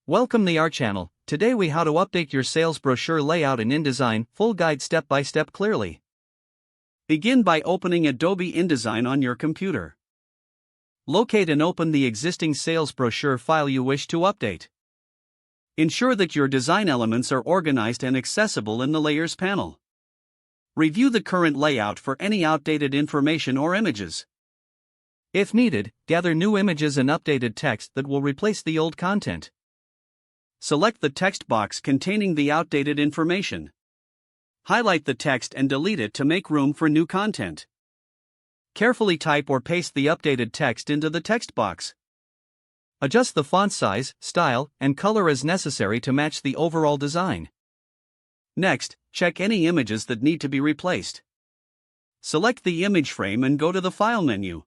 Welcome to our channel. Today we how to update your sales brochure layout in InDesign, full guide step by step clearly. Begin by opening Adobe InDesign on your computer. Locate and open the existing sales brochure file you wish to update. Ensure that your design elements are organized and accessible in the Layers panel. Review the current layout for any outdated information or images. If needed, gather new images and updated text that will replace the old content. Select the text box containing the outdated information. Highlight the text and delete it to make room for new content. Carefully type or paste the updated text into the text box. Adjust the font size, style, and color as necessary to match the overall design. Next, check any images that need to be replaced. Select the image frame and go to the File menu.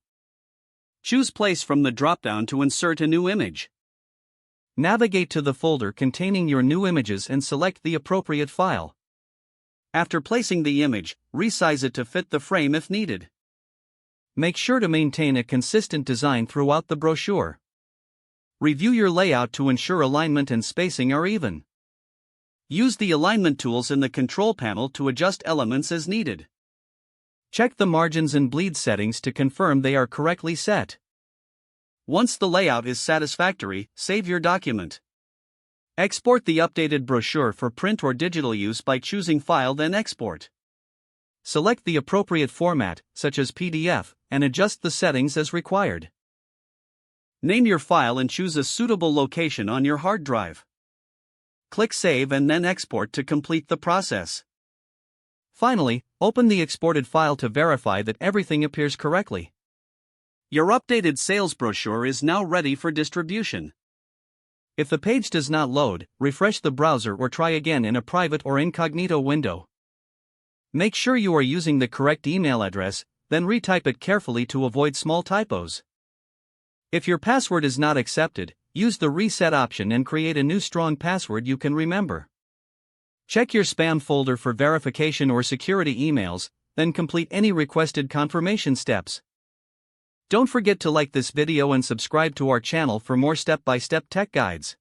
Choose Place from the drop-down to insert a new image. Navigate to the folder containing your new images and select the appropriate file. After placing the image, resize it to fit the frame if needed. Make sure to maintain a consistent design throughout the brochure. Review your layout to ensure alignment and spacing are even. Use the alignment tools in the control panel to adjust elements as needed. Check the margins and bleed settings to confirm they are correctly set. Once the layout is satisfactory, save your document. Export the updated brochure for print or digital use by choosing File then Export. Select the appropriate format, such as PDF, and adjust the settings as required. Name your file and choose a suitable location on your hard drive. Click Save and then Export to complete the process. Finally, open the exported file to verify that everything appears correctly. Your updated sales brochure is now ready for distribution. If the page does not load, refresh the browser or try again in a private or incognito window. Make sure you are using the correct email address, then retype it carefully to avoid small typos. If your password is not accepted, use the reset option and create a new strong password you can remember. Check your spam folder for verification or security emails, then complete any requested confirmation steps. Don't forget to like this video and subscribe to our channel for more step-by-step tech guides.